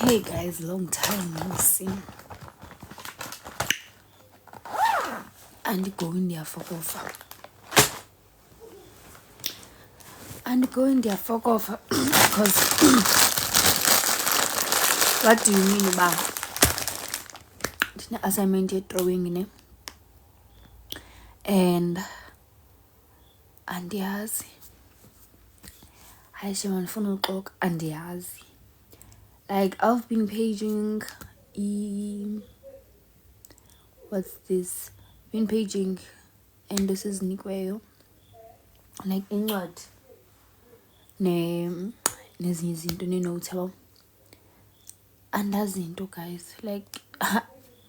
Hey guys, long time no see. And going there fuck off. And going there fuck off because what do you mean about the assignment you're throwing in it? And andiyazi. Hayi shema ngifuna uxoxa andiyazi. Like I've been paging what's this? Been paging and this is Nikweyo. Like incwadi nezinye izinto ne-notes yabo. Andazi into guys. Like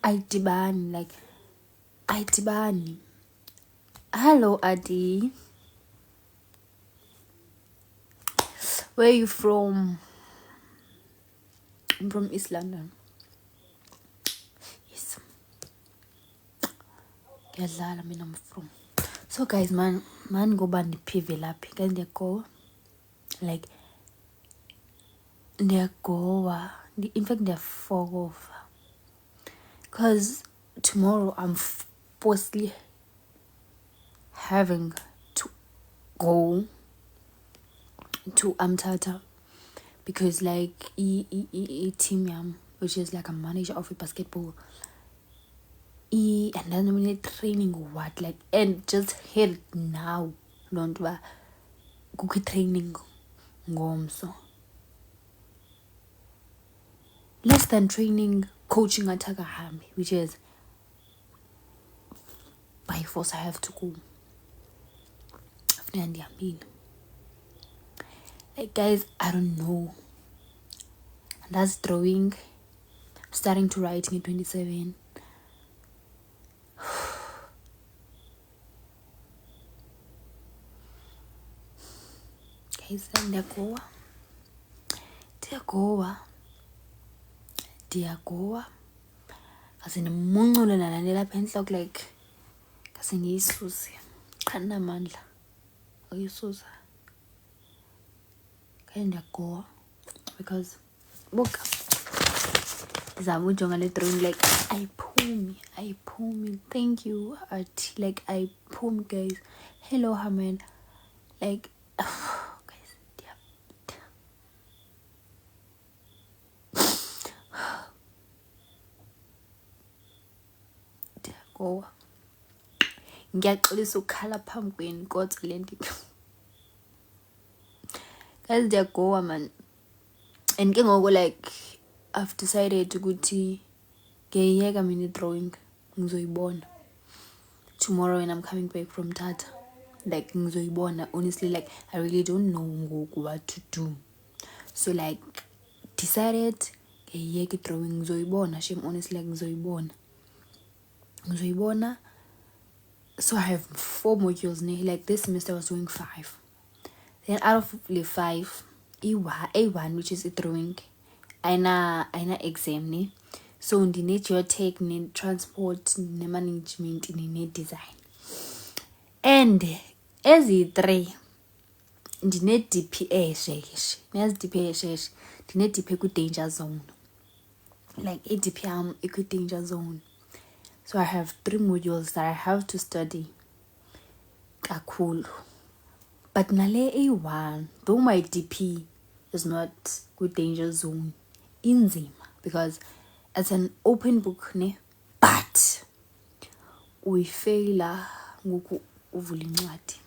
ayidibani. Hello Adi. Where are you from? I'm from East London. Yes. Ngiyadlala mina I'm from. So guys, man ngoba ndiphive lapha guys ndiyagowa. Like ndiyagowa. In fact ndiyafog off. Because tomorrow I'm forcefully having to go to Amtata because like team yam, which is like a manager of a basketball and then we need training what like and just here now don't ba kukho training ngomso less than training coaching ataka hambi, which is by force I have to go. Like guys, I don't know. And that's drawing, starting to writing at 27. Guys, then ndiyagowa kasi ndimuncule nalandela apha entloko like kasi ngiyisusi andinamandla ayisusa kaya ndiyagowa because buka ndizama ujonga le drawing like ayiphumi. Thank you art like ayiphumi guys. Hello Haman like guys ndiyagowa ngiyaxolisa ukukhala phambi kwenu kodwa le nto guys ndiyagowa man. And ke ngoku like I've decided ukuthi ngiyeka mina drawing ngizoyibona tomorrow when I'm coming back from Tata. Like ngizoyibona honestly, like I really don't know ngoku what to do, so like decided ngiyeka drawing ngizoyibona shame honestly like ngizoyibona. So I have 4 modules now. Like this semester I was doing 5, then out of the 5 A1 which is a drawing aina exam ne, so ndine geotech ne transport ne management ne design, and ezi3 ndine DPA sheshe nezi DPA sheshe ndine DPA ku danger zone, like a DPM equi danger zone. So I have 3 modules that I have to study kakhulu. But nale A1, though my DP is not good danger zone, inzima because it's an open book ne, but we fail ngoku uvula incwadi.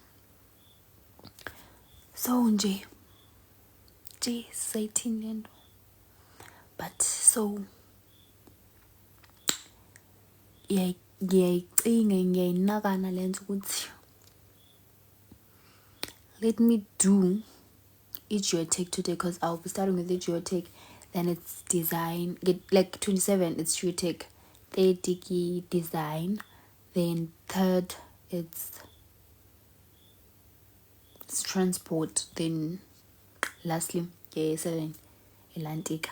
So nje sayithini lento, but so ngiyayinakana lento ukuthi let me do geotech today because I'll be starting with the geotech, then it's design, like 27 it's geotech, 30 design, then 3rd it's transport, then lastly 7 Atlantic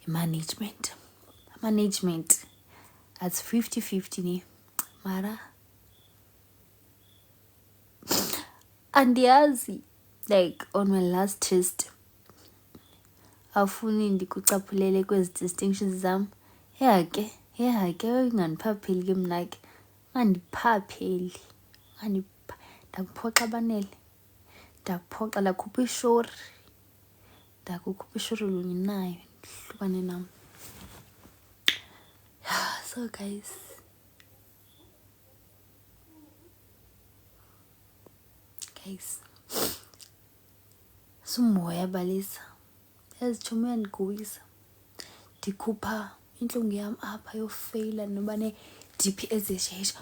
management that's 50-50 ne mara andiyazi. Like on my last test awufuni ndikucaphulele kwezi distinctions zam. Ke unganiphapheli ke mna ke. Ungandiphapheli. Ndakuphoxa banele. Ndakuphoxa ndakhupha ishori. Ndakukhupha ishori luninayo. Hlukane nam. So guys. Sumoya balisa. Ezitshomi uyandiguwisa. Ndikhupha intlungu yam apha yofeyila noba ne-DP ezishesha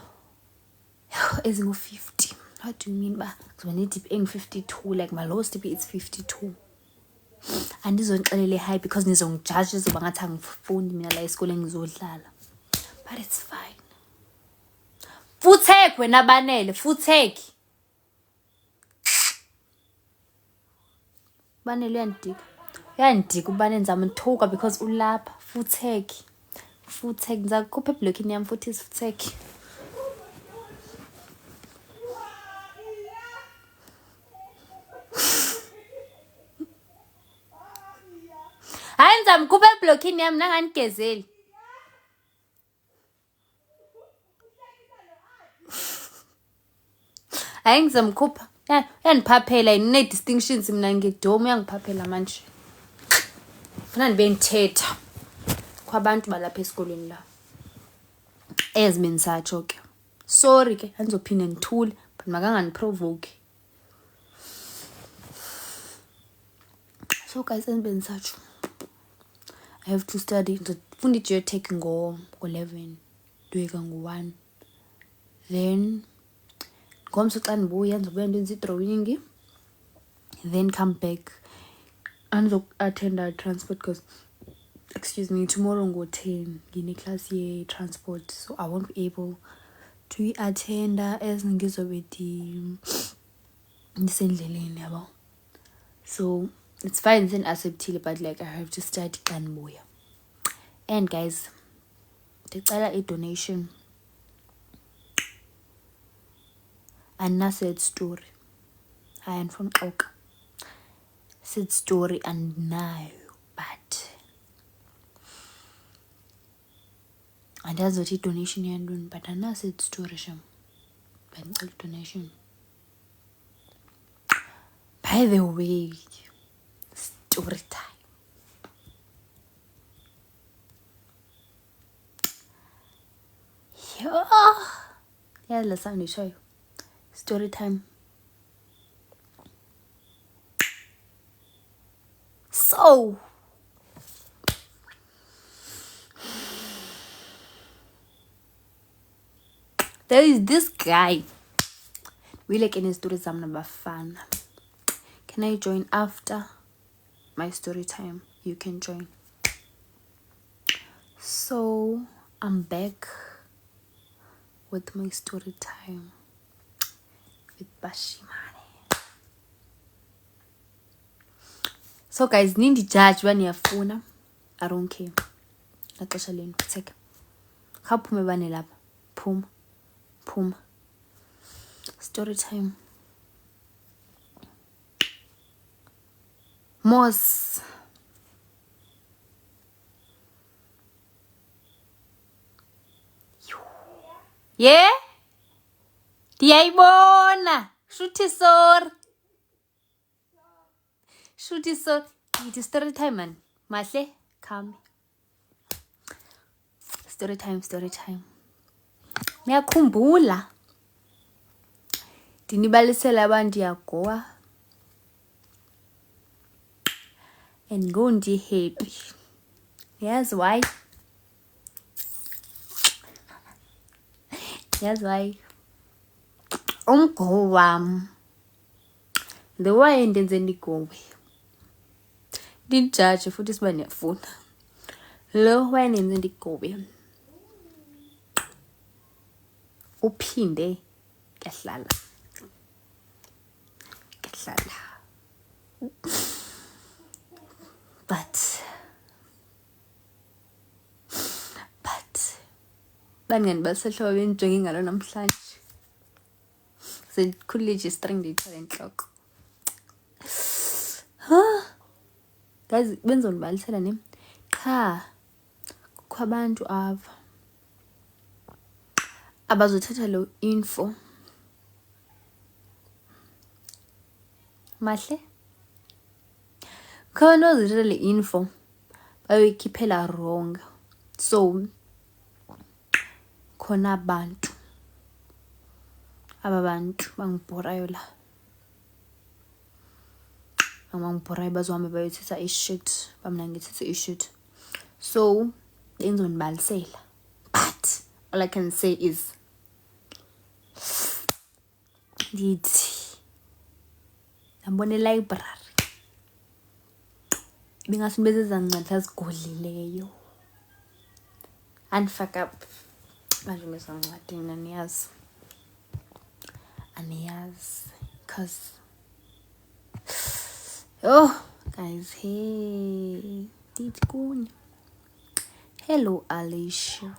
ezingu-50. What do you mean ba kuzoba ne-DP engu-52? Like my lowest DP is 52. Andizonixelela high because nizongijaja zoba ngathi angifundi mina la esikoleni ngizodlala. But it's fine. Futheke wena banele, futheke. Banele uyandika ubane nizama nthuka because ulapha. Futheke ngizakukhupha eblockini yami futhi futheke. Hayi ngizamkhupha eblockini yami nanganigezeli. Hayi ngizamkhupha. Uyandiphaphela ine distinctions mina ngidoma uyangiphaphela manje. Funa ndibe ngithetha kwabantu balapha esikolweni la. Ezimini satsho ke. Sorry ke andizophinda ngithule but makanganiprovoke. So guys ezimini satsho. I have to study. Ndifunda i-geotech ngo-11. Nduyeka ngo-1. Then ngomso xa ndibuya ndizobuya ndenze i-drawing. Then come back. Andizo-attenda transport because tomorrow ngo-10 ngine-class ye-transport. So I won't be able to attend as ngizobe ndisendleleni yabo. So it's fine sen-acceptile but like I have to study xa ndibuya. And guys, ndicela i-donation. Andina-sad story. Hayi andifuni uxoka. Sad story andinayo but andazi ukuthi i-donation yantoni but andina-sad story sham. But ndicela i-donation. By the way, story time. Yazi la sound ishoyo. Story time. So there is this guy. We like any stories I'm number fan. Can I join after my story time? You can join. So I'm back with my story time with Bashimane. So guys, nindi judge baniyafuna. I don't care. Naxesha lenu take. Khaphume bane lapha. Phuma. Story time. Moss. Yeah? Ndiyayibona. Shuthi sorry. It is story time man. Mahle, come. Story time. Ngiyakhumbula. Ndinibalisela abantu yagoa. And go ndi happy. Yes, why? Umgo wam. The way ndenze ndigobe. Ndijudge futhi siba niyafuna. Lo way ndenze ndigobe. Uphinde kahlala. But bangani basehlobo benjonge ngalo namhlanje. Sendikhulile nje string ndiyithwala entloko. guys benzondibalisela ne qha kukho abantu ava abazothatha lo info mahle khona ozithatha le info bayoyikhiphela wrong. So khona abantu aba bantu bangibhorayo la bangibhorayo bazohamba bayothetha ishit bamna ngithethe ishit. So benzondibalisela, but all I can say is ndithi ngambona elibrary bengasi bezezancathi azigodlileyo andifaka manje bezancwadini aniyazi cause oh guys, hey ndithi kuni hello Alicia.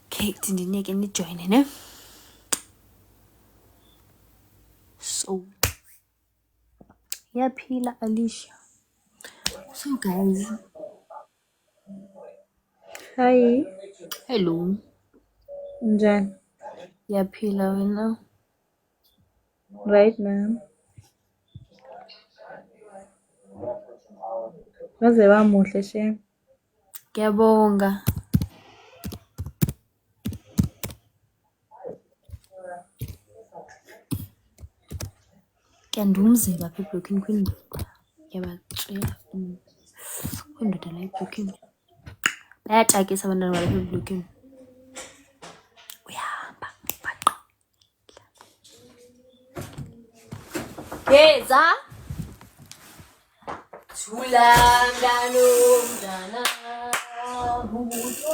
Okay, ndineke nijoyine ne. So yaphila Alicia. So guys, Hi, hello, Njani? yaphila wena? Right, ma'am. Waze wamuhle shem. Ngiyabonga. Kuyandumzela apha eblokhini kwindoda. Ngiyabatshela kwindoda la eblokhini bayaxakisa abantwana balapha eblokhini. Uyahamba bhaqa. Geza thula mntana mntana bubuzo.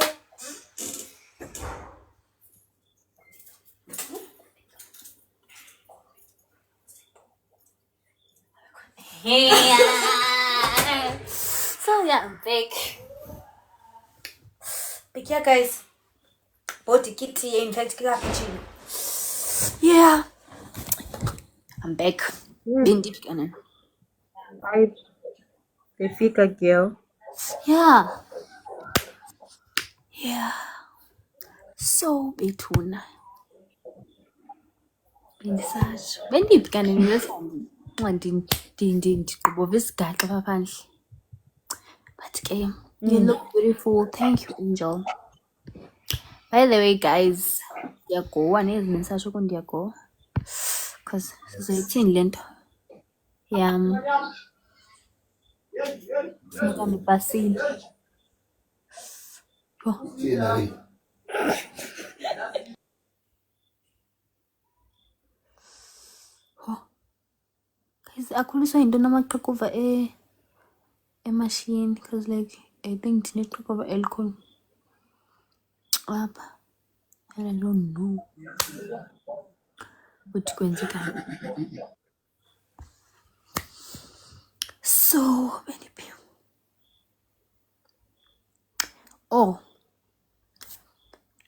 Yeah. So yeah, I'm back. Back here, guys. Body kitty, in fact, yeah, I'm back. Been deep again. Hi, the fika girl. Yeah. Yeah. So bethuna. Bendisatsho. Bendiphi kanti nilesandi. Ndigqibova isigaxa apha phandle. But ke you look beautiful. Thank you, Angel. By the way, guys, ndiyagowa nezi ndisatsho ukuthi ndiyagowa. Because sizoyithini le nto yam. Funeka ndipasile. Guys, akhuliswa yinto namaqhakuva emashini because like I think ndineqhakuva elikhulu apha and I don't know ukuthi kwenzekani. So beniphi. Oh,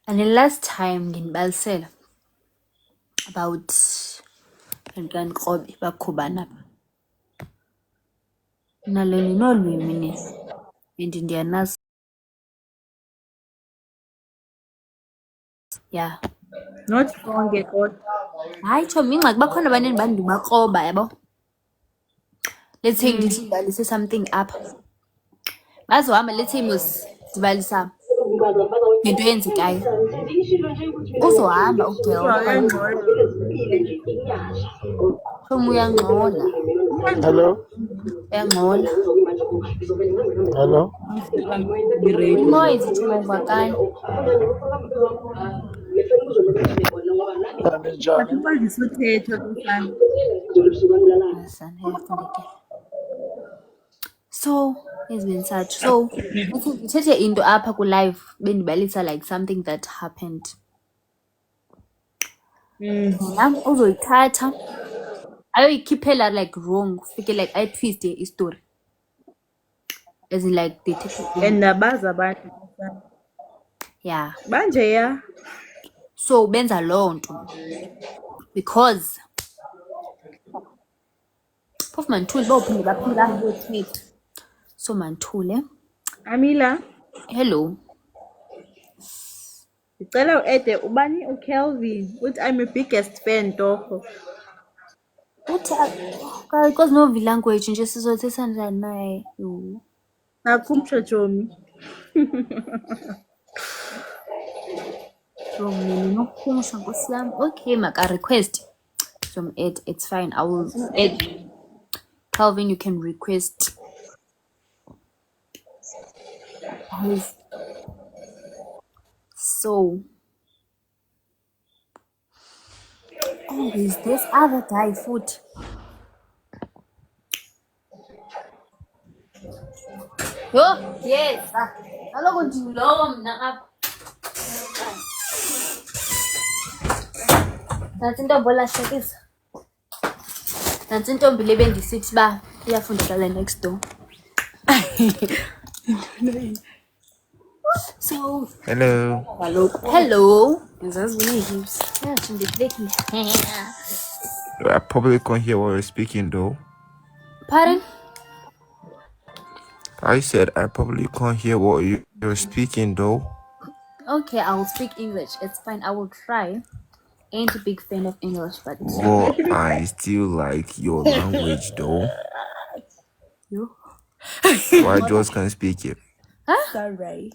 and the last time nginibalisela about Nkqobi bakhubana apha. Nalo ninolwimi ni and ndiyanazi. Yeah. Not konke kodwa. Hayi Chomi, ingxaki bakhona abaningi bandibakroba yabo. Let's say ndithi ndibalise something up. Bazohamba let's say mos ndibalisa ngento eyenzekayo. Uzohamba ugel. Chomi uyangxola. Hello? Uyangxola. Hello? Inoise Chomi uvakala. Ninjani? Akufundisa uthetho kusana. Asana yafundekela. So ezibensatsho. So ngithethe into apha ku live bendibalisa like something that happened. Nam uzoyithatha ayoyikhiphela like wrong ufike like ayitwiste istory as in like they take it And nabaza abantu kusana. yeah. Manje ya. So benza loo nto because Phofu manithule bophinde baphinde bangibothethe. So manithule. Amila, Hello. ngicela u-ede ubani uKelvin uthi I'm your biggest fan Torho. Uthi because no language nje sizothetha njani naye. Yo. Nakumsho Jomi. So mina nokukhumsha Nkosi yami. Okay, maka request from Ed. It's fine. I will Ed. Calvin, you can request. Guys. So oh, there's this other guy foot. Yo, yes. Kaloku ndilowo mna apha. Nantsi intombi olahlekisa. Nantsi intombi le bendisithi uba iyafunda kale next door. So Hello. hello. Ngizazi unehips. Yeah, ndibekile. I probably can't hear what you're speaking though. Pardon? I said I probably can't hear what you're speaking though. Okay, I will speak English. It's fine. I will try. Ain't a big fan of English, but But I still like your language though. you. So I just can't speak it. Sorry.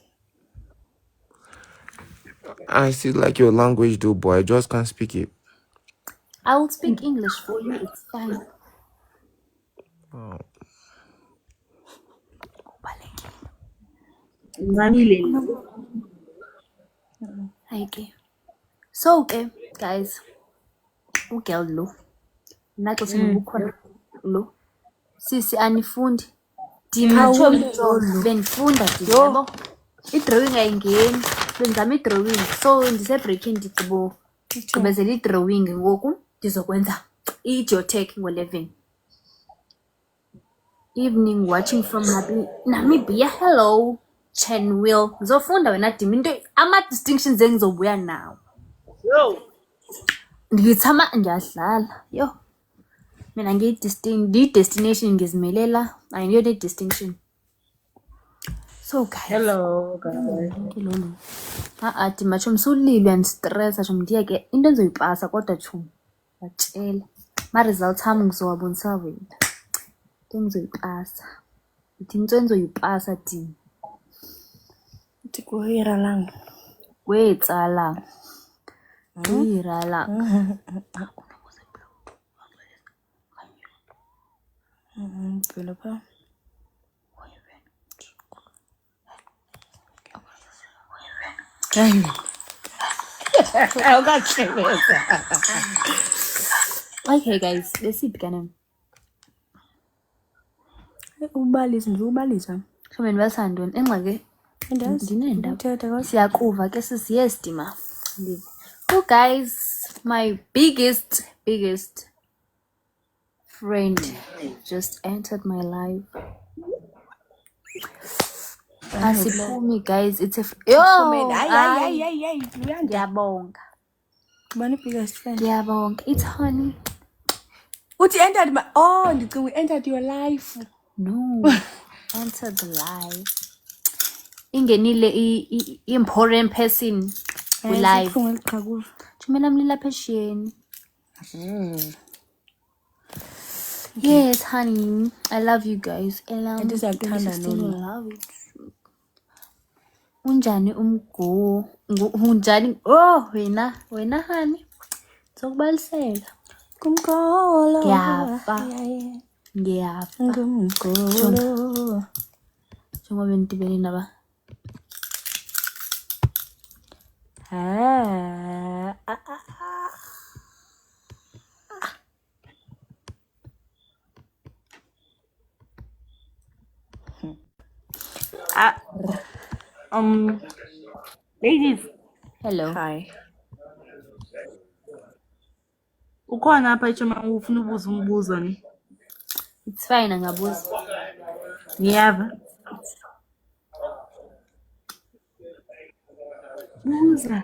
I still like your language though, but I just can't speak it. I will speak English for you. It's fine. Oh. Ngamile. Okay. So okay, guys. Ugirl lo. Naxa sinobukhona lo. Sisi anifundi. Ndimtsho bendifunda yabo. I-drawing ayingeni. Benzama i-drawing. So ndisebreakini ndigqibezela i-drawing ngoku ndizokwenza i-geotech ngo-11. Evening watching from Namibia. Hello. Chenwill. Ngizofunda wena dim into ama-distinctions engizobuya nawo. Yo. Ngithama ngiyadlala. Yo. Mina ngiyi-destination ngizimelela. Ayiniyo ne-distinction. So guys. Hello guys. Hello. Dima chum sulilwe and-stressa chum ndiyeke into endizoyipasa kodwa chum. Batshela. Ma-results ami ngizowabonisa wena. Into engizoyipasa. Ndithi into endizoyipasa Dima. Uthi kuhira lang. Wetsala. Irala. Phela pha. Okay guys, let's see beginning. Ubalisa. Shomeni basandoni engxake ndinendaba. Siyakuva ke sisi yes Dima. Oh guys, my biggest friend just entered my life. Asiphumi guys, it's a Hayi. Ndiyabonga. Bani biggest friend? Ndiyabonga. It's honey. Uthi entered my ndicinga we entered your life. No. Entered the life. Ingenile important person live. Mina mlila phesheni. Yes, honey. I love you guys. I love you. Unjani umgo? Unjani? Oh, wena honey. Sokubalisela. Kumkolo. Ngiyafa. Kumkolo. Njengoba bendibene naba. Ladies. Hello. Hi. Ukhona apha echoma ufuna ubuza umbuzo ni? It's fine angabuza. Ngiyava. Buza.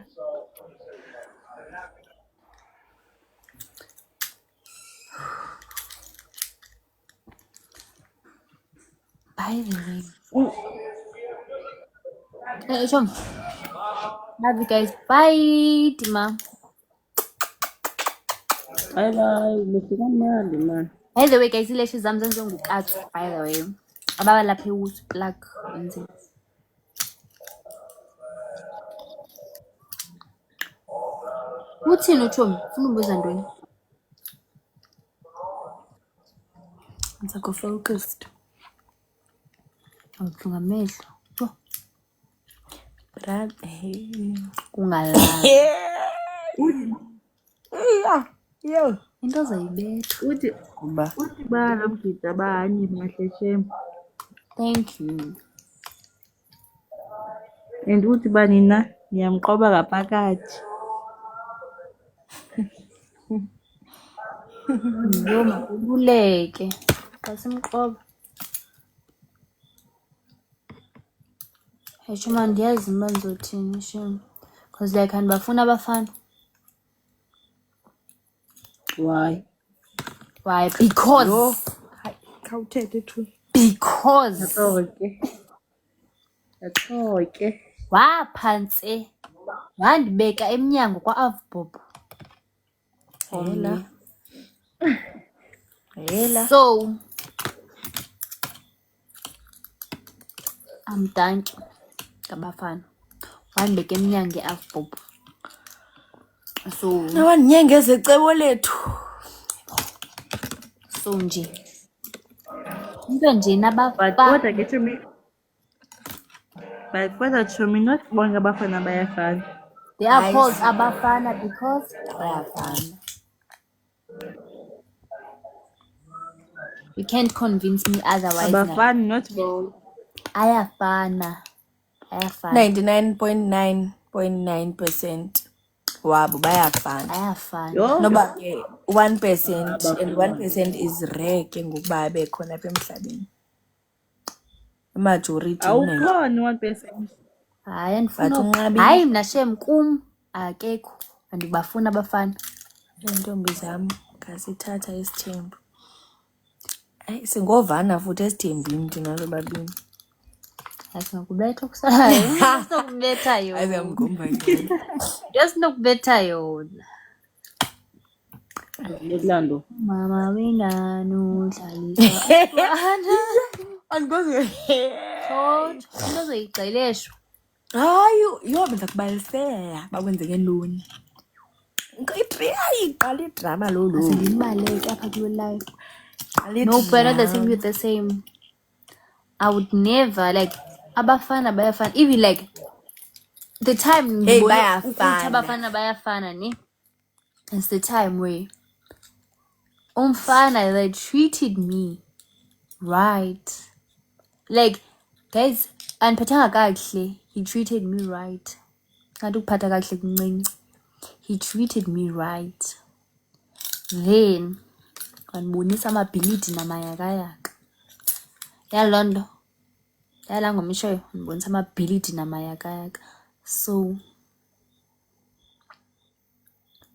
Chum. Love you guys. Bye, Dima. Bye bye. Lufika mnandi man. By the way, guys, ilashes zam zenziwe ngukatsu, by the way. Ababa lapha ewusu plug wenzeni. Uthini uThomi? Ufuna ubuza ntoni? Ngizakho focused. Awubuhlungu amehlo. Brother. Kungalala. Yo. Into zayibetha. Uthi baramgida abanye bahle shem. Thank you. And uthi nina niyamqoba ngaphakathi. Yoma ubuleke. Kasimqoba. Hey Chuma, ndiyazi mba ndizothini shem. Cause like andibafuna abafana. Why? Why? Because. Khawuthethe thu. Because. Yathoke. Waphantse. Wandibeka emnyango kwa-Avbob. Hela. So I'm done. Ngabafana. Wandibeka emnyango e-Avbob. So Nawanyengeze icebo lethu. so nje. Into nje But nabafana. kodwa ke Chomi. But kodwa Chomi not bonke abafana bayafana. They are called abafana because bayafana. You can't convince me otherwise. Abafana not bonke. Ayafana. 99.9.9% wabo bayafana. Ayafana. Yo. Noba ke 1% and 1% is rare ke ngokuba bekhona apha emhlabeni. Majority Awukhona 1%. Hayi andifuna. But unqabile. Hayi mna shem kum akekho. Andibafuna abafana. Intombi zam ngasithatha isithembu. Ayi singovana futhi esithembini thina sobabini. Asinokubetha okusalayo. Asinokubetha yona. Ayamgomba ke. Asinokubetha yona. Nedlando. Mama wengane udlalisa abantwana. Andikoze. Thoth, into zoyigxileshwa. Hayi yo benza kubalisela bakwenzeke ntoni. Iqala idrama lo. Asindimbaleki apha kuyo life. No, we're not the same with the same. I would never like abafana bayafana. Even like the time Hey, ngibona bayafana. ukuthi abafana bayafana ne. It's the time where umfana they treated me right. Like guys, aniphathanga kakuhle. He treated me right. Ngathi ukuphatha kakuhle kuncinci. He treated me right. Then wanibonisa amabhilidi namayakayaka. Yalondo. Yala ngomisho ngibonisa amabhilidi namayakayaka. So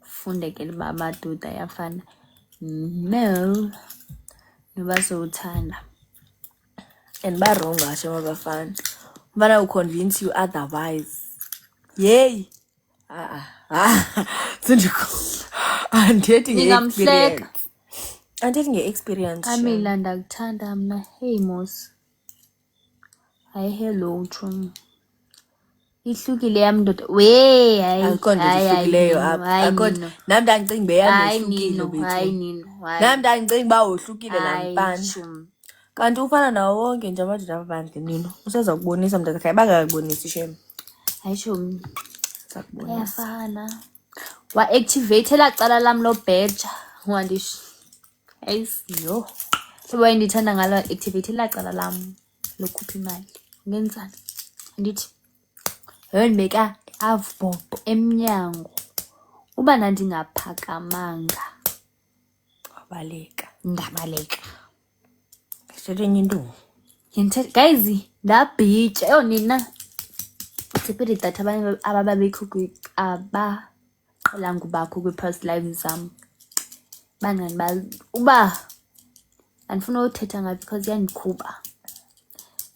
funde ke liba amadoda ayafana. No. Noba sowuthanda. And wrong asho abafana. Umfana will convince you otherwise. Yay. Sindiko. Andithethi Ngingamhleka. Andithethi nge-experience. Kamila ndakuthanda mna. Hey Mos. Hayi hello Chum. Ihlukile yam ndoda. We hayi. Akho nto ihlukileyo apha. Akho nami ndangicinga beyami ihlukile bethu. Hayi nino. Nami ndangicinga ba uhlukile namfana. Chum. Kanti ufana nawo wonke nje amadoda abandle nino. Useza kubonisa mntaka khaya bangakubonisi shem. Hayi Chum. Sakubonisa. Ayafana. Wa activate la cala lam lo badge. Wandish. Ayisiyo. Soba ndithanda ngalo activate la cala lam lokhupha imali. Ngenzani? Ndithi yondibeka Avbob emnyango. Uba nandingaphakamanga Wabaleka. ndabaleka. Sithethe into. Guys, ndabhitya. Yo nina. Siphethe data abanye ababekho abaqala ngubakho kwi-past lives zam. Bangani uba andifuna uthetha ngayo because yandikhuba.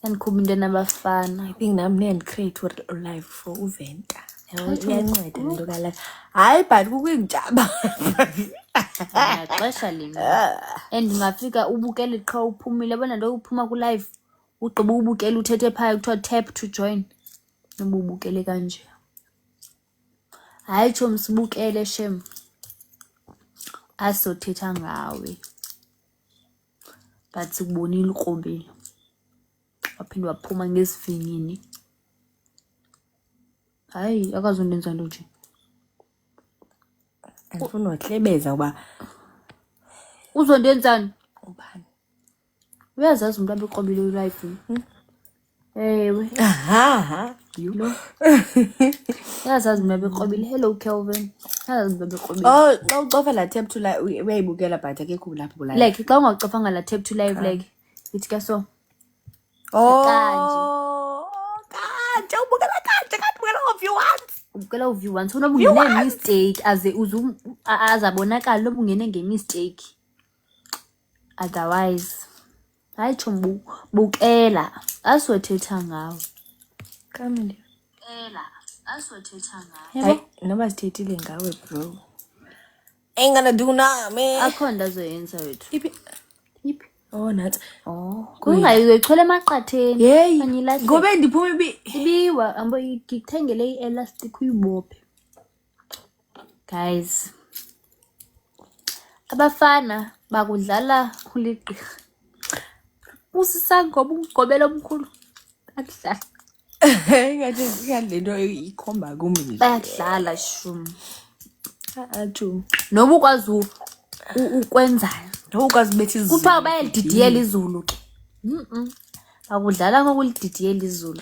Yandikhupha into nabafana. I think nami ndiyancreate live for uventa. Iyanceda into kalive. Hayi but kukuyintshaba. Xesha lina. And ungafika ubukele qha uphumile bona nto uphuma ku live. Ugqiba ubukele uthethe phaya kuthiwa tap to join. Ubukele kanje. Hayi chom sibukele shem. Asothetha ngawe. But sikubonile ukrobile. Waphinde waphuma ngesivinini. Hayi akazondenza nto nje. Andifuna uhlebeza uba Uzondenzani? ubani. Uyazazi umuntu abeqobile live. Ewe. Aha. You know. Uyazazi umuntu abeqobile. Hello Kelvin. Uyazazi umuntu abeqobile. Oh, xa ucofa la tap to live uyayibukela but akekho lapho live. Like xa ungacofanga la tap to live like ithi ke so. Oh, kanje ubukela kanje kanti ubukela of you once. Ubukela uview once unobungene mistake aze azabonakala lobungene ngemistake. Otherwise hayi chombu bukela asothetha ngawe. Kamile. Bukela asothetha ngawe. Hayi noma sithethile ngawe bro. Ain't gonna do now man. Akho nto azoyenza wethu. Iphi? Oh nathi. Oh, kungayichole emaqatheni. Hey. Anyilahle. Ngobe ndiphuma Ibiwa ambo ngikuthengele elastic uyibophe. Guys. Abafana bakudlala kuligqirha. Usisa ngoba ungigobela omkhulu. Akudlala. ngathi lento ikhomba kumina. Bayadlala shum. Athu. Noma ukwazi ukwenzana. Ukwazi bethi izulu. Kuthiwa bayalididiyela izulu ke. Bakudlala ngokulididiyela izulu.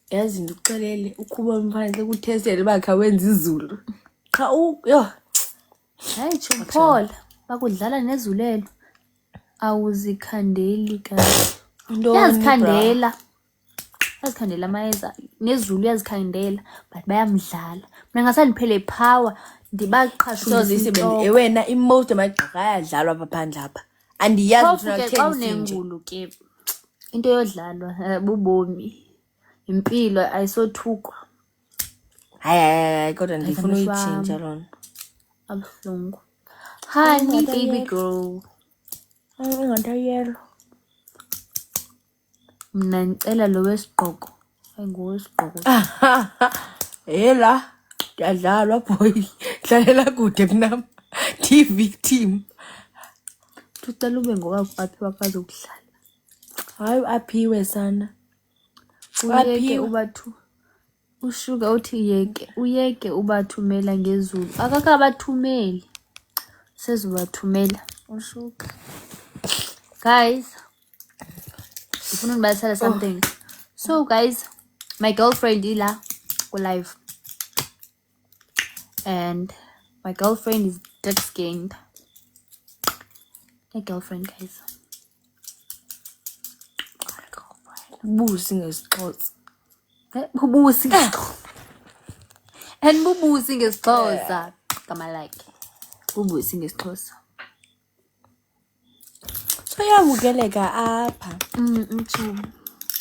Yazi ndikuxelele ukhuba umfana kutestele bakha wenza izulu. Cha yo. Hayi Paul bakudlala nezulelo. Awuzikhandeli kahle. Yazikhandela. Yazikhandela mayeza nezulu yazikhandela but bayamdlala. Mina ngasandiphele power ndibaqhashula zisebenzile wena imost amagqaka ayadlalwa apha phandle apha. Andiyazi ukuthi ukuthi xa unengulu ke into yodlalwa bubomi. Impilo ayisothukwa. Hayi kodwa ndifuna uyitshintsha lona. Abuhlungu. Honey baby girl. Nganto yelo. Mina ngicela lo wesigqoko. Ayingowesigqoko. Hela yadlalwa boy. Dlalela kude kunami. Victim. Tucela ube ngokwaphiwa kazokudlala. Hayi aphiwe sana. Uyeke ubathu. Ushuka uthi uyeke ubathumela ngezulu. Akakabathumeli. Sezubathumela ushuka. Guys, ngifuna nibalisela something. So guys, my girlfriend ila go live. And my girlfriend is dark skinned. My girlfriend, guys. Busi ngesixhosa. Bubusi. And bubusi ngesixhosa. Kama like. Bubusi ngesixhosa. So yabukeleka apha.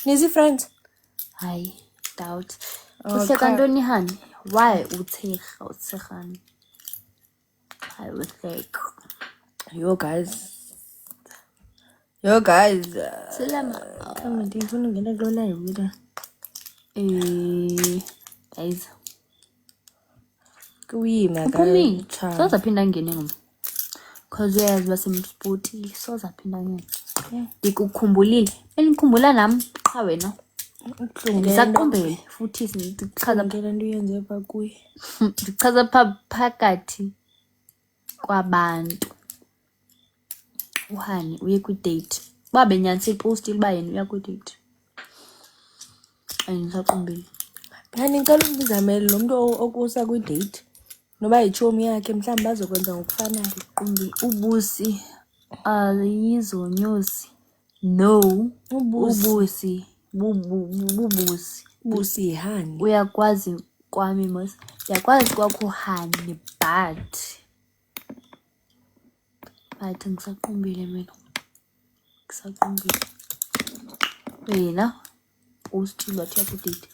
Nizi friends? Hayi, doubt. Uhleka ntoni hani? Why uthegani? I was like, Yo guys. Selama. Kama ndifuna ngena lo live Guys. Kuyima Uphumile. Sozaphinda ngene ngoma. Cause uyazi basemspoti. Sozaphinda ngene. Ngikukhumbulile. Engikhumbula nami qha wena. Ngisaqombele futhi sichaza ngena nto yenze pha kuye. Ndichaza phakathi kwabantu. Uhani uye kwi-date. Babe nyanisa ipost liba yena uya kwi-date. Ayingisaqombile. Ngani ngicela ungizamele lo muntu okusa kwi-date. Noba ichomi yakhe mhlawumbe bazokwenza ngokufanayo. Ubusi ayizonyosi. No. Ubusi. Busi ihani. Uyakwazi kwami mos. Uyakwazi kwakho hani but ngisaqombile mina. Ngisaqombile. Wena wapostile wathiya kudate.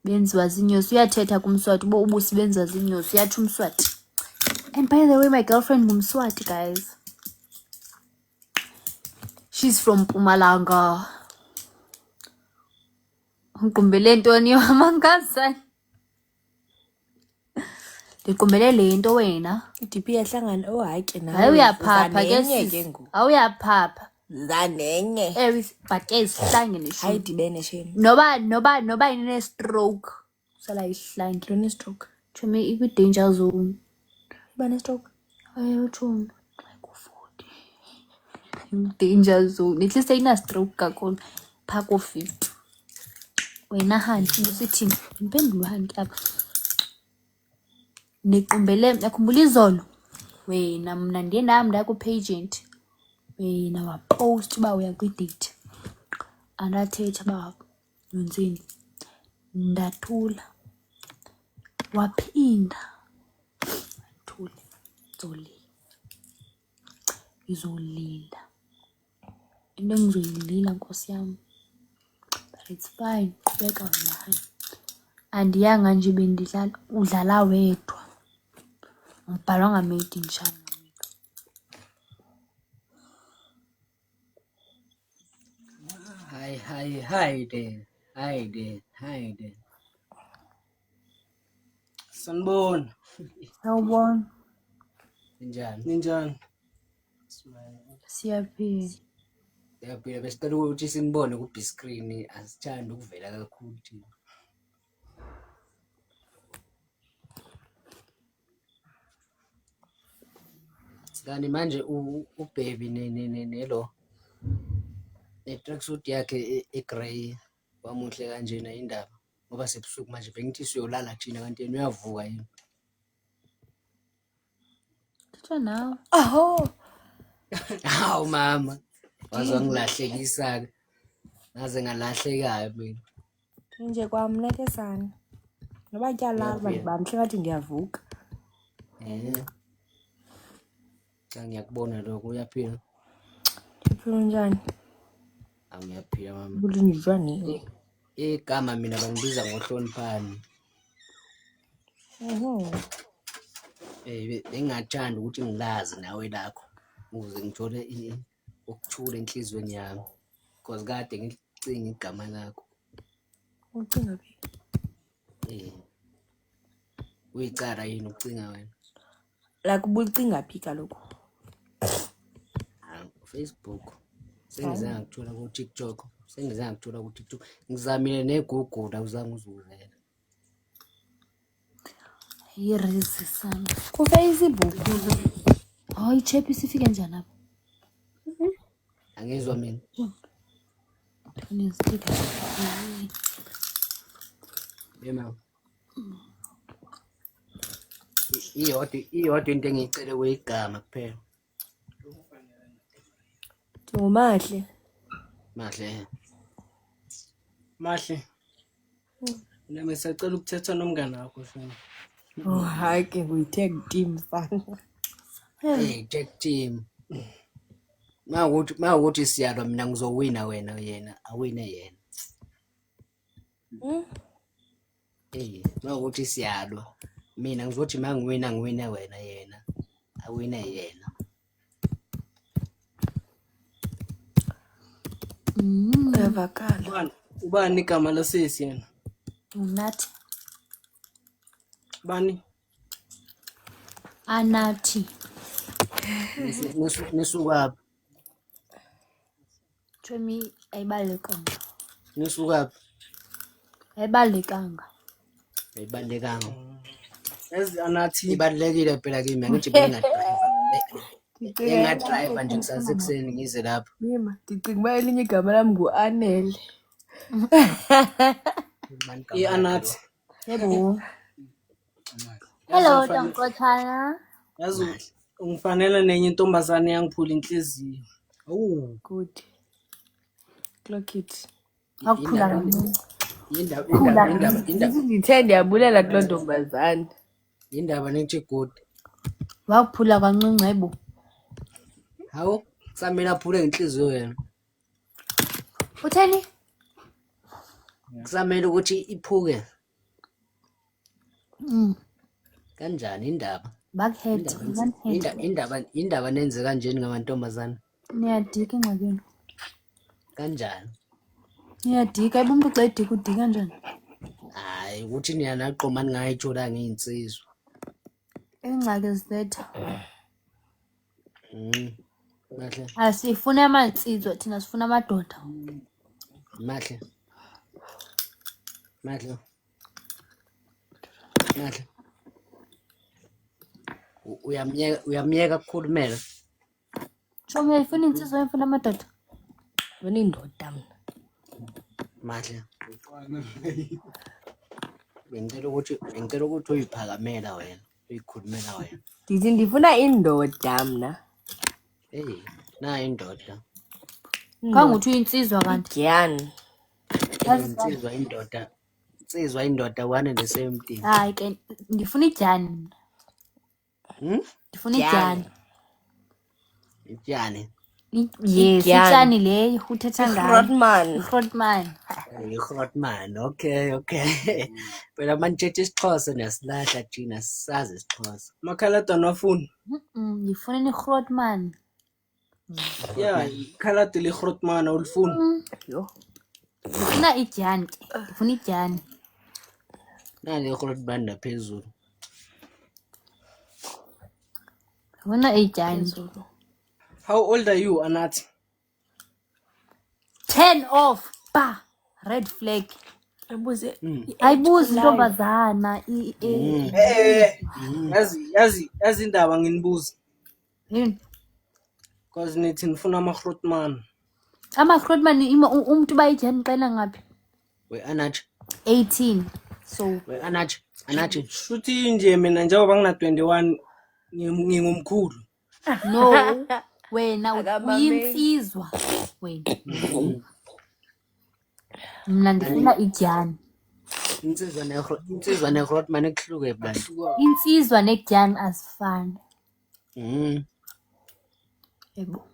Benziwa ziinyosi, uyathetha kumSwati uba ubusi benziwa ziinyosi, uyatsho umSwati. And by the way, my girlfriend ngumSwati, guys. She's from Mpumalanga. Ngiqumbele ntoni wamankazana? Ndiqumbele le nto wena. iDP yahlangana ohake nawe. Hayi uyaphapha ke Zanenye sis. ngoku. Awuyaphapha. Zanenye. Ewe but ke isihlangene shu. Ayidibene sheni. Noba ine-stroke. Sala ihlangene. Ntoni stroke? Thome ikwi-danger zone. Iba ne-stroke. Ayotshona. Ku-40. I-danger zone. At least ayina-stroke kakhulu. Phaa ko-50. Wena hanti usithini? Impendulo hanti apha. Niqumbele yakhumbula izolo. Wena mna ndiye ndaya ku-pageant. Wena wapost uba uya kwi-date. Andathetha uba yonzeni. Ndathula. Waphinda. Thule. Izolila. Into engizoyilila nkosi yam. But it's fine. Qhubeka wena hani. Andiyanga nje bendidlala udlala wedwa. Ngibhalwanga made in China. Hi there. Sanibona. Sawubona. Ninjani? Siyaphila. Yaphila besicela ukuthi sinibone ku-screen, asithandi ukuvela kakhulu thina. Sikani manje uBaby nelo ne-tracksuit yakhe egrey wamuhle kanjena indaba ngoba sebusuku manje bengithi siyolala thina kanti yena uyavuka yini. Thutha nawe. Aho. Hawu mama, wazwangilahlekisa-ke, ngaze ngalahlekayo mina. Nje kwamna ke sana. Noba kyalala bamhle ngathi ndiyavuka. Cha ngiyakubona lokho, uyaphila? Uphila njani? Ngiyaphila mama. Bulunjwa niwe. Igama mina bangibiza ngoHloniphani. Bengingathanda ukuthi ngilazi nawe lakho ukuze ngithole ukuthula enhlizweni yami because kade ngicinga igama lakho. Ucinga phi? Uyicala yini ukucinga wena? Like ubucinga phi kaloku? Facebook. Sengizange ngithola ku TikTok. Ngizamile neGoogle awuzange uzuvela. Yirezi sana. Ku-Facebook. Hayi ichephi sifike njani apha? Angizwa mina. Nizifika. Yema. Iyodwa into engicela kuyigama kuphela. Ngomahle. Mahle. Mina sicela ukuthetha nomngane wakho shona. Oh hayi ke nguyitag team fan. Tag team. Mawukuthi siyalwa mina ngizowina wena yena awine yena. Mawukuthi siyalwa mina ngizothi mangiwina ngiwina wena yena awine yena. Uyavakala. Ubani igama lasesi yena? Unathi. Bani? Anathi. Nisukaphi? Thome ayibalekanga. Nisukaphi? Ayibalekanga. Ayibalekanga. Yazi Anathi. Ibalekile phela kimi ngithi bengadrive nje kusasekuseni ngize lapha. Mima, ndicinga uba elinye igama lam nguAnele. Anathi. Yebo. Hello Tonkothana. Yazi ungifanele nenye intombazane yangiphula inhliziyo. Good. Clock it. Akuphula kancane. Ndithe ndiyabulela kuloo ntombazane. Indaba nithi good. Wakuphula kancinci hayibo. Hawu, samina aphule ngenhliziyo yena. Utheni? Kusamele ukuthi iphuke Mm. kanjani indaba? Backhead. Indaba nenze kanjeni ngamantombazane Niyadika engxakini. kanjani? Niyadika ibe umuntu xa edika udika njani? Hayi ukuthi niyanaqoma ningayitholanga iy'nsizwa. Ingxaki eziletha. Mahle Asifuna amansizwa thina sifuna amadoda. mahle mahle mahle uyamyeka kukhulumela. Sho ngiyayifuna insizwa ngifuna amadoda. Wena indoda mina. Mahle bengicela ukuthi uyiphakamela wena uyikhulumela wena. Ndithi ndifuna indoda mna. Hey nayo indoda Kanguthi uyinsizwa kanti. Giyani. insizwa indoda one and the same thing. Hayi ke ndifuna ijani. Ndifuna ijani. Ijani Yes, ijani leyo uthetha ngayo. Grootman. Grootman. Okay phela manithethe isiXhosa nesilahla thina sazi isiXhosa. Makhalada nafuni. Ngifuna ni Grootman. Yeah, ikhaladi le-Grootman awulifuni. Yo. Ngifuna ijani. Ngifuna ijani. Nale Grootman naphezulu. Ngifuna ijani. How old are you, Anathi? 10 off. Ba. Red flag. Ayibuzi intombazana. Yazi indaba nginibuza. Yini? Because nithi nifuna ama-Grootman. Ama-Grootman umuntu bayijani qela ngaphi? We Anathi 18. So we Anathi Shuthi nje mina njengoba ngina 21 ngingumkhulu. no. Wena uyinsizwa wena. Mina ndifuna ijani. insizwa neGrootman ekuhluke bantu. Insizwa nejani asifani. Yebo.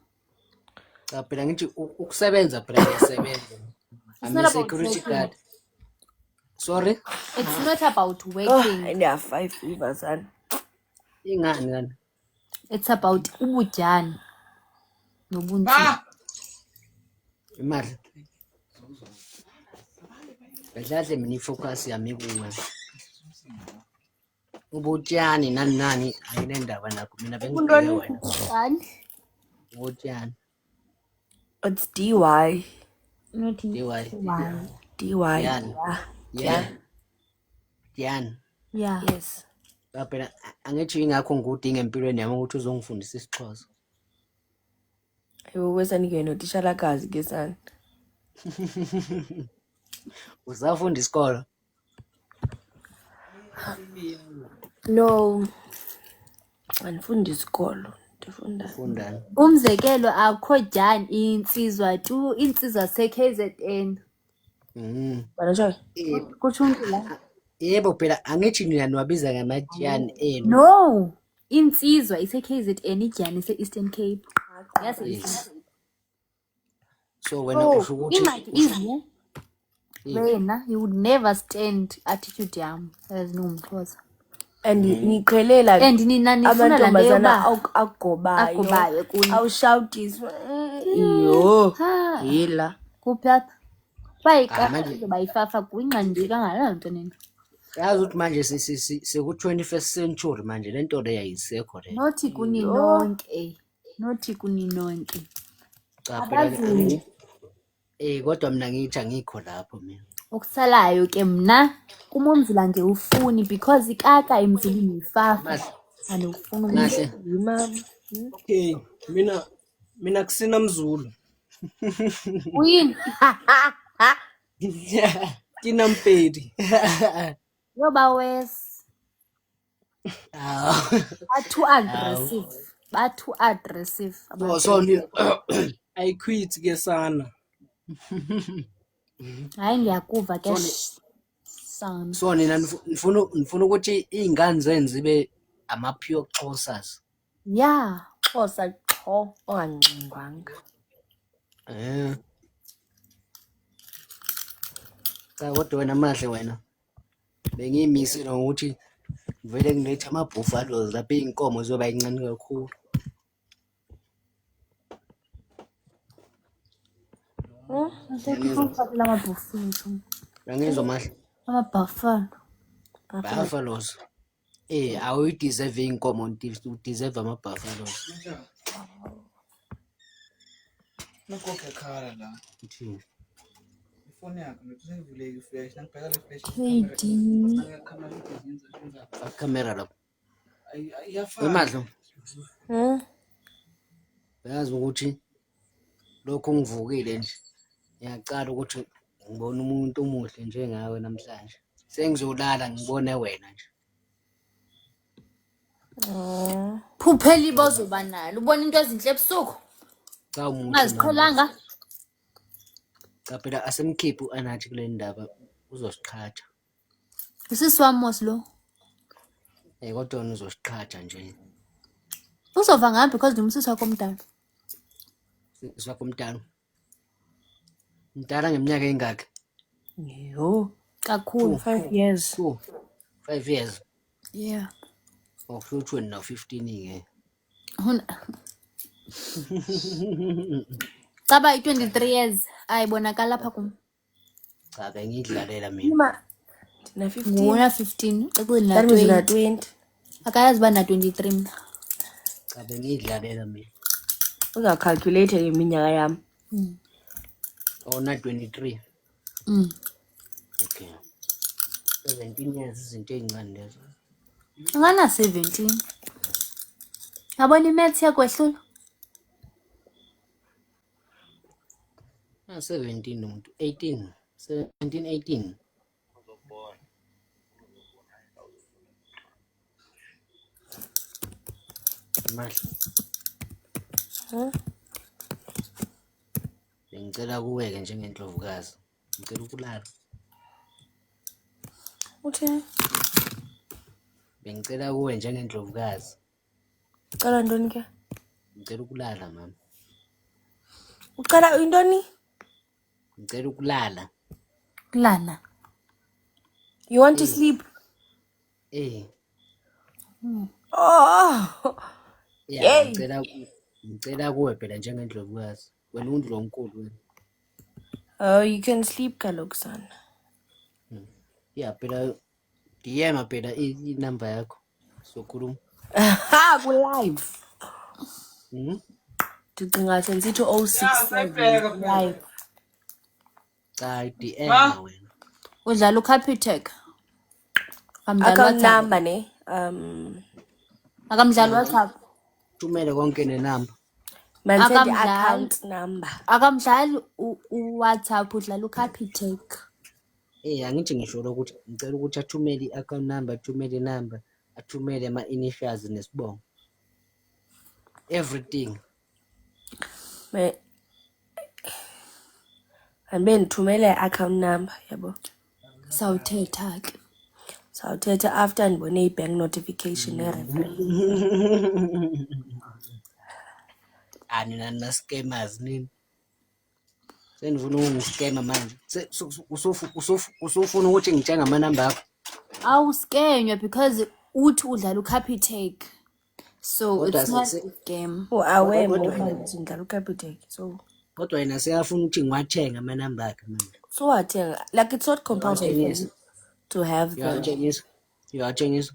Cha phela ngithi ukusebenza phela ngiyasebenza. I'm a security guard. Sorry? It's not about working. and there are 5 rivers and Ingani kana? It's about ubujani. Nobuntu. Imali. Bedlahle mina ifocus yami kuwe. Ubutshani nani ayinendaba nakho mina bengibheke wena. Jani. Ubutshani. it's DY. Not DY. DY. Yan. Yeah. Yes. Phela angithi ingakho ngudinga empilweni yami ukuthi uzongifundisa isiXhosa. Yebo kwesanike notitshalakazi ke sana. Uzafunda isikolo? No. Andifundi isikolo. Ndifunda. Fundani. Umzekelo akho jani insizwa tu insizwa seKZN. Banatsho. Kuthi umuntu la. Yebo phela angithi nina niwabiza ngamatshani enu. No. Insizwa iseKZN ijani ise-Eastern Cape. Yase So wena usho ukuthi ingxaki izi wena you would never stand attitude yami as nomxhosa. And niqhelela And nina nifuna la leyo ba agobayo kuni. awushawutiswa iyo Ha. yila Kuphi apha? Bayika bayifafa kwingqandi kangala nto nina. yazi ukuthi manje seku 21st century manje lento le yayisekho le. Nothi kuni nonke. Nothi kuni nonke. Cha phela Abazi. kodwa mina ngithi angikho lapho mina. Okusalayo ke mna kumomzila ngewufuni because ikaka emzilini ifafa. Andifuna Nahle. yimama. Okay, mina kusina mzulu. uyini. Kinampedi. Yoba wes. Aw. Too aggressive. So I quit ke sana. Hayi ngiyakuva ke sana. so nina nifuna ukuthi izingane zenu zibe ama-pure Xhosas. Yeah. Xhosa xho ongancingwanga. Cha kodwa wena Mahle wena bengiyimisile ngokuthi vele ngilethe ama-buffaloes lapha iy'nkomo ziyoba yincane kakhulu. Uyangizwa Mahle? Ama-buffalo. Buffaloes. Awuyi-deserve iy'nkomo, u-deserve ama-buffaloes. Nakhokhe khala la. Uthini? Ifoni yakho ngisayivuleki flash nangibheka le flash. KD. Camera lapho. Iyafana. Mahle. Uyazi ukuthi lokhu ngivukile nje. Ngiyacala ukuthi ngibone umuntu omuhle njengawe namhlanje. Sengizolala ngibone wena nje. Phuphela ibozoba nalo. Ubona into ezinhle ebusuku. Cha umuhle. Ungaziqhelanga. Cha phela asemkhiphi anathi kule ndaba uzosiqhatha. Usisi wami mos lo. Kodwa wena uzosiqhatha nje. Uzova ngaphi because ngumsisi wakho omdala. Swakho mntana. Mntana ngeminyaka engakhi? Yo, Kakhulu. 5 years. 5 years. Yeah. Kusho wena na 15 ke. Caba i-23 years. Ayibonakala lapha kum. Cha bengidlalela mina. Na 15. Ngona 15. Ekuyina That means na 20. 20. Akayazi ba na 23 mina. Cha bengidlalela mina. Uzakhalculate iminyaka yami. Na 23. Okay. 17 years izinto ezincane lezo. Ngana 17. Yabona imath yakwehlula. 17 umuntu 18 17 18. Mahle. Bengicela kuweke njengendlovukazi. Ngicela ukulala. Uthini? Bengicela kuwe njengendlovukazi. Ucela ntoni ke? Ngicela ukulala mama. Ucela intoni? Ngicela ukulala. Kulana. You want to sleep? Oh. Yeah, ngicela kuwe phela njengendlovukazi. Wena umuntu lomkhulu wena. Oh, you can sleep kaloku sana. Yeah, phela DM phela inamba yakho. Sokhuluma. Ha, ku live. Ndicinga sensithi 067 live. Cha DM wena. Udlala uCapitec. Account number ne. Akamdlali WhatsApp. Thumele konke nenamba. Man send Akamdlali. account number. Akamdlali uWhatsApp udlala uCapitec. Angithi ngisho ukuthi ngicela ukuthi athumele i-account number, athumele inamba, athumele ama-initials nesibongo. Everything. Andibe ndithumele account number yabo. Sawuthetha ke. Sawuthetha after ndibone i-bank notification e-reference. Nina na-scammers nini. Sendifuna ukungi-scammer manje. Usufuna ukuthi ngitshenge amanamba akho. Awuskenywa because uthi udlala uCapitec. So it's not a game. Oh, aware ukuthi ngidlala uCapitec. So Kodwa yena seyafuna ukuthi ngiwathenga amanamba akhe manje. so wathenga. Like it's not compulsory for you to have them. Uyatshengisa.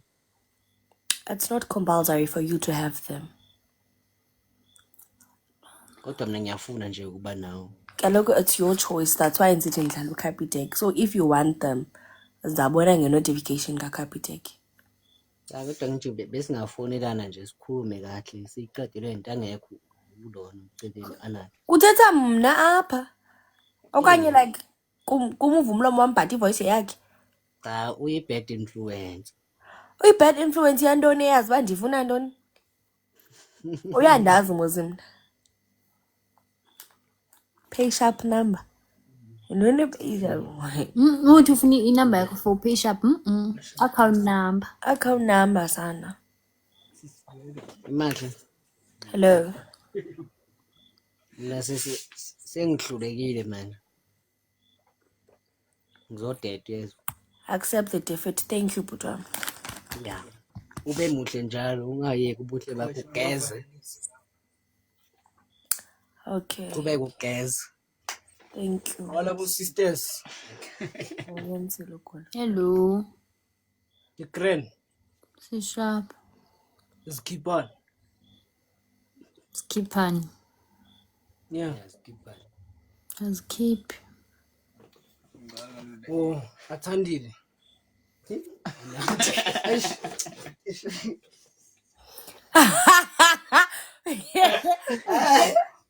It's not compulsory for you to have them. Kodwa mina ngiyafuna nje ukuba nawo. Kaloku it's your choice. That's why ngithi ngidlala uCapitec. So if you want them, zabona nge-notification kaCapitec. Cha kodwa ngithi besingafonelana nje sikhulume kahle siqedile into angekho kulona uceleni anathi. Kuthetha mna apha. Okanye like kumuva umlomo wami but ivoice yakhe. Cha uyi-bad influence. Uyi-bad influence yantoni eyazi uba ndifuna ntoni? Uyandazi mozi mna. Pay sharp number. Yintoni Uthi ufuna inamba yakho for PayShap. Account number. account number sana. Mahle. Hello. Mina sengihlulekile manje. ngizodede yezo. Accept the defeat. Thank you, butwa. Ya. Ube muhle njalo ungayeki ubuhle bakho ugeze. Okay. Qhubeka ugeze. Thank you. All our sisters. Hello. The grand. Si sharp. Let's keep on. Skip on. Yeah. Let's keep. Oh, athandile.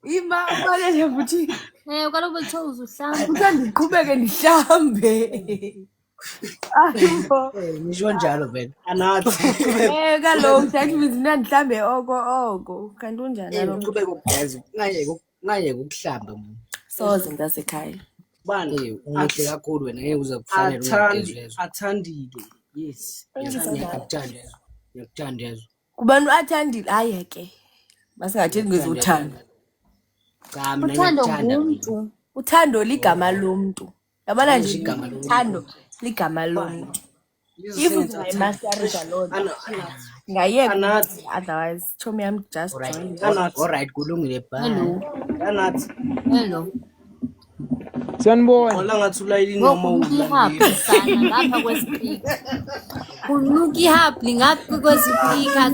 Ima balele futhi. Kaloku bethoza uhlamba. Uthanda uqhubeke ndihlambe. Ayimbo. Nisho njalo vele. Anathi. Kaloku that means ndihlambe oko. Kanti unjani lo? Qhubeka ugeze. Ungayeki ukuhlamba mina. Soze ngasekhaya. Bani. Umuhle kakhulu wena ngeke uze kufanele ungezwe. Athandile. Yes. Ngiyakuthanda yezo. Kubantu athandile ayeke. Masingathi ngizothanda. Cha mina Uthando ngiyakuthanda. ngumuntu. Uthando ligama lomuntu. Yabona nje Igama lomuntu. uthando ligama lomuntu. If uzayimasterisa lona. Ngayeka Anathi. otherwise chomi yami just join. Alright kulungile bye. Hello. Anathi. Hello. Sanibona. Ngola ngathi ulayini noma Unuki sana ngapha kwespeaker. Unuki happy ngapha kwespeaker.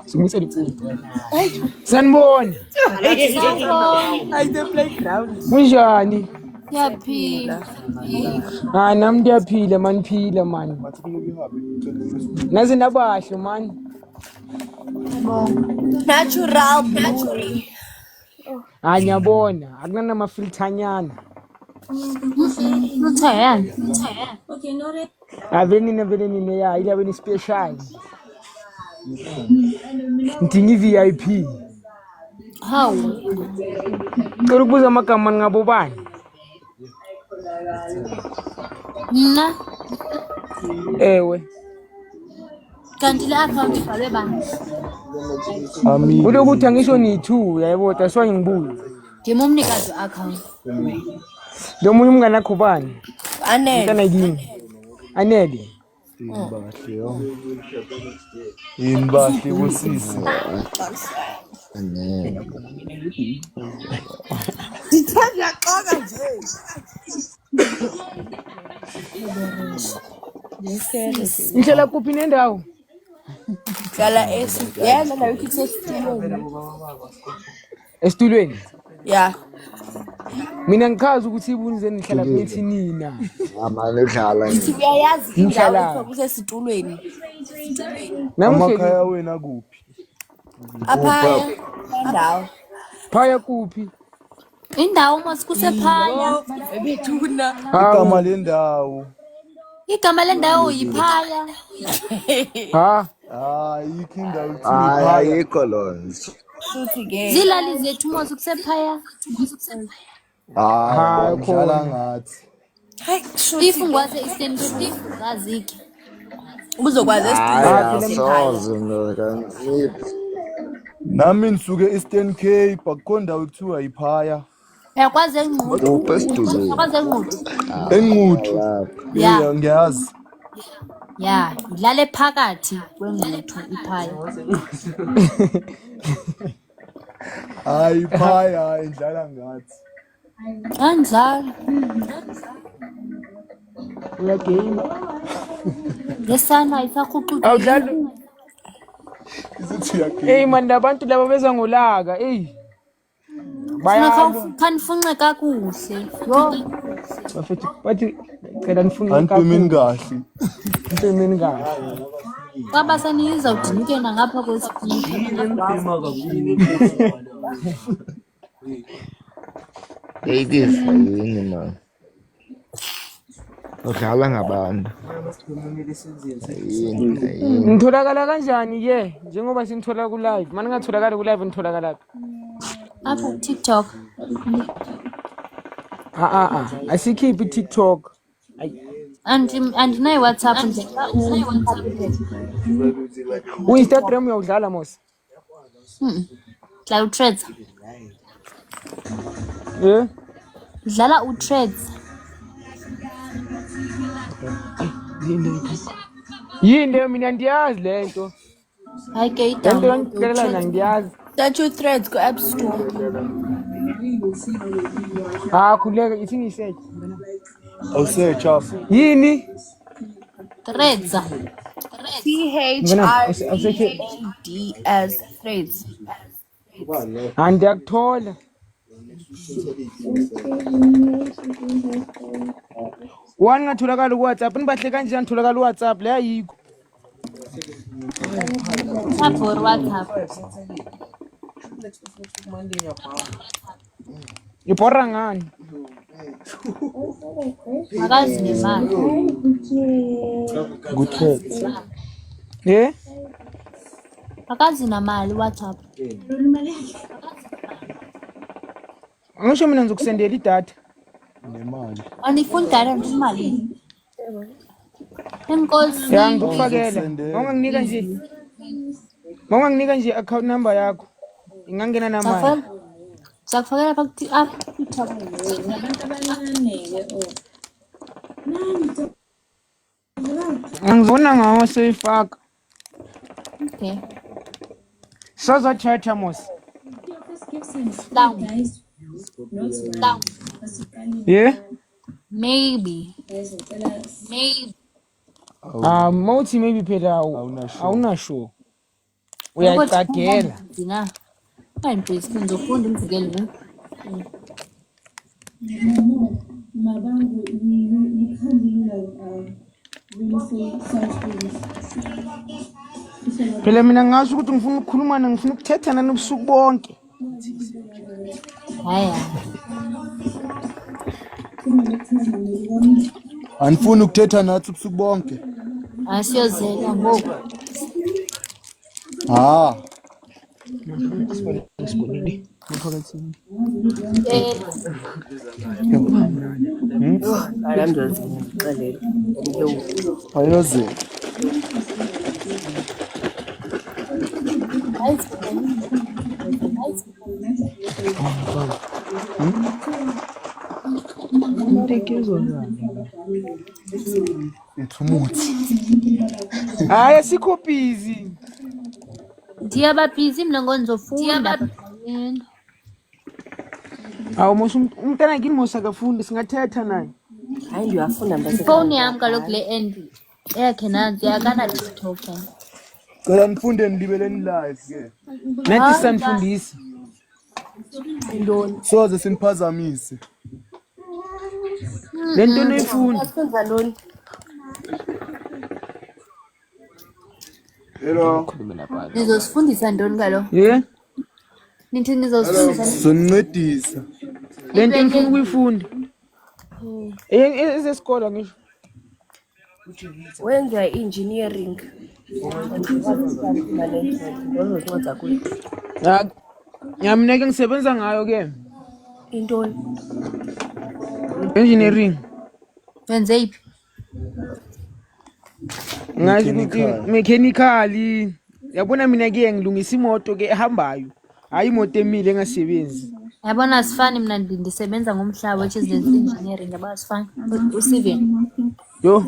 Sumisa liphupho. Sanibona. Ay the playground. Kunjani? Yaphila. Nami ndiyaphila man. Nazi nabahle man. Natural. Ngiyabona, akunana mafilthanyana. Uthayani? Vele nina ya, ile abeni special. Ndingi VIP. How? Ngicela ukubuza amagama ngabo bani? Mna? Ewe. Kanti la account ibhalwe bani? Kulokuthi angisho ni2, yayebo taswa ngibuza. Ngimi umnikazi we-account. Lo munye umngane wakho bani? Anele. Mntana yini? Anele. Bahle kusisi. Ngithanda xoka nje. Ngihlala kuphi nendawo? Ngala yena la ukithi Esitulweni. yeah. Mina ngikhazi ukuthi ibunize nihlala kuthi nina. Amane dlala. Ngithi uyayazi indawo kusesitulweni. Amakhaya wena kuphi? Apha indawo. Phaya kuphi? Indawo masikusephaya. Ebethuna. Igama lendawo. Igama lendawo yiphaya. Ha? Yikho indawo kuthi ayikho lonzo. Futhi ke. Zilali zethu masikusephaya. Ngidlala ngathi. Hayi, If ngwaze Eastern Cape ngaziki. uzokwazi Soze nami nisuke Eastern Cape akukho ndawo kuthiwa yiphaya. Uyakwazi enquthu. Uyakwazi enquthu. Enquthu. Yeah. Ngiyazi. Yeah, idlale phakathi kwenquthu iphaya. Hayi iphaya idlala ngathi. Kanjalo. Uyagame. Ngesana isakhuqhuqa. Awudlala. Isithi uyagame. Man labantu laba beza ngolaka, Bayalo. Kanifunxe kakuhle. Yo. Bafethu bathi cela nifunxe Antimini kahle. Antimini kahle. Kwaba saniyiza udinukena ngapha kwesipika. Yini man. Udlala ngabantu. Ngitholakala kanjani ke? Njengoba sinithola ku live. Manje ngatholakala ku live nitholakala. Apha TikTok. Asikhiphi TikTok. Andinayo WhatsApp nje. Instagram uyawudlala mos. Cloud Threads. Yeah. Dlala u-threads. Yini leyo mina ndiyazi lento. Hayi ke Lento i-download yangicelela u-threads. ngiyazi. Search u-threads ku-app store. Khuleka ithi ngisearch. Awusearch apho. Yini? Threads. THREADS threads. Andiyakuthola. Wangatholakala ku-WhatsApp nibahle kanjani nitholakala u-WhatsApp le ayikho. WhatsApp or WhatsApp. Ibhorra ngani? Akazi nemali. Ku-threads. Yeah? Akazi namali WhatsApp. Angisho mina ngizokusendela idatha. Nemali. Anifuni data imali. Enkosi. Ya ngikufakela. Mawunganginika nje account number yakho. Ingangena namali. Sakufakela apha ku-TikTok. Angizona ngawo seyifaka. Okay. Sazothetha mos. Down. Yeah? Maybe. Mawuthi maybe phela awunasho. Uyaqagela. Dina. Hayi please ngizofunda imvikele nje. Phela mina ngasho ukuthi ngifuna ukukhuluma ngifuna ukuthetha nani ubusuku bonke. Hayi. Anifuni ukuthetha nathi ubusuku bonke. Asiyozela ngoku. Ayozela. Ithumuthi. Hayi sikho busy. Ndiyaba busy mina ngizofunda. Awu mosha umntana kini mosha akafundi singathetha naye. Hayi ndiyafunda mbese. Phone yami kaloku le end yakhe nansi yakana TikTok. Cela nifunde nilibeleni live ke. Nathi sanifundisa. Intoni? Soze siniphazamise. Lento noyifunda. Asenza ntoni? Hello. Nizosifundisa ntoni kaloku? Yeah? Nithi nizosifundisa. Sonincedisa. Lento ngifuna ukuyifunda. Esesikole ngisho. Wenza engineering. Ngozozinceda kuyo. Ya mina ke ngisebenza ngayo ke. Intoni? Engineering. Wenze iphi? Ngazi ukuthi mechanical. Yabona mina ke ngilungisa imoto ke ehambayo. Hayi imoto emile engasebenzi. Yabona sifani mina ndisebenza ngomhlaba which is engineering yabona sifani. Usiven. Yo.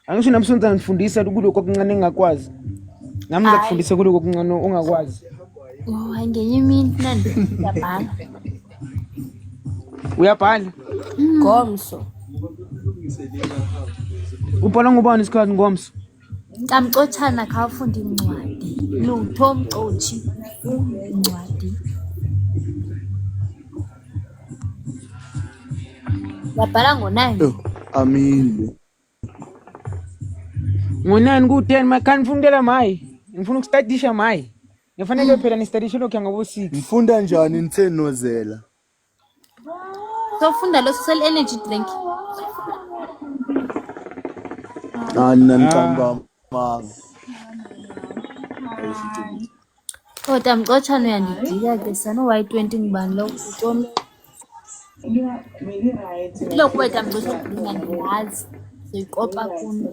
Angisho namsonza ngifundisa kuloko okuncane engakwazi. Nami ngakufundisa kuloko okuncane ongakwazi. Oh, ngenye imini nandi ngiyabhala. Uyabhala? Ngomso. Ubhala ngubani isikhathi ngomso? Tamcotshana khawufunda incwadi. Lutho mcotshi. Incwadi. Yabhala ngo-9. Amile. Ngo-9 ku-10 makhani ngifundela mayi. Ngifuna ukustadisha mayi. Ngifanele phela nistadishe lokho ngabo-6. Ngifunda njani nithe nozela? So funda lo social energy drink. Nanicamba manga. Oh, tamcotshana uyandidika ke sana Y20 ngibani lo utshona. Lokho wethu amcotshana ngiyazi. Sikopa kuni.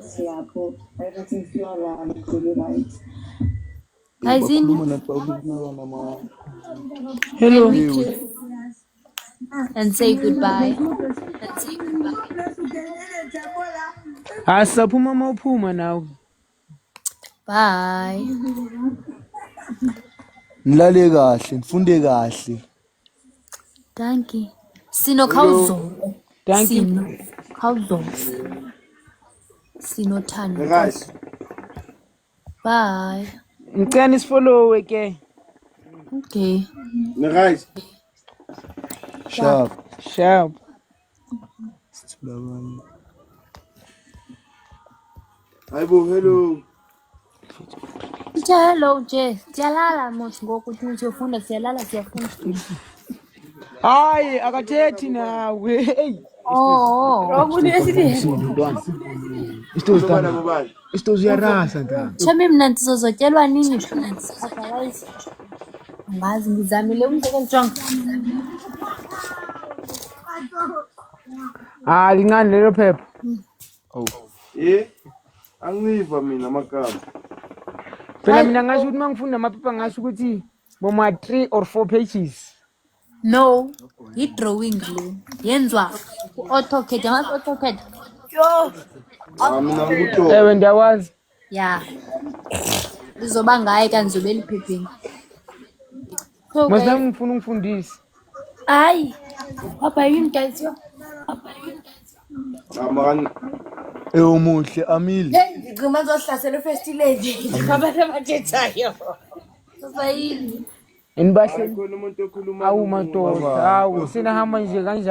Ayizini. Hello. and say goodbye. Asaphuma mawuphuma nawe. Bye. Nilale kahle, nifunde kahle. Thank you. Sino khawuzolo. Thank you. Sino khawuzolo. Sino thando. Guys. Bye. Ngicela nisifollowe ke. Okay. Guys. Sharp. Sharp. Hayibo, hello. Hello nje. Siyalala mos ngoku uthi uyofunda siyalala siyafunda. Hayi akathethi nawe. Hey. Oh. Isitozi yarasa nta. Chami mna ndizozotyelwa nini otherwise ngazi ngizamile umzekelo jonga. Lincane lelo phepha. Oh. Angiva mina amagama. Phela mina ngasho ukuthi mangifunda amaphepha ngasho ukuthi boma 3 or 4 pages. No, i-drawing le yenzwa ku-AutoCAD. Yamazi AutoCAD? Yo. Mina nguto. Ewe ndiyawazi. Ya. Lizoba ngaye kanti zobe liphepheni. So Mase ngifuna ungifundise. hayi. Papa yini guys yo? Amani. Umuhle Amile. Ngicima zohlasela efestileni. Abantu abathethayo. Papa yini? Enibahle Khona umuntu okhuluma awu madoda. Awu sinahamba nje kanjani.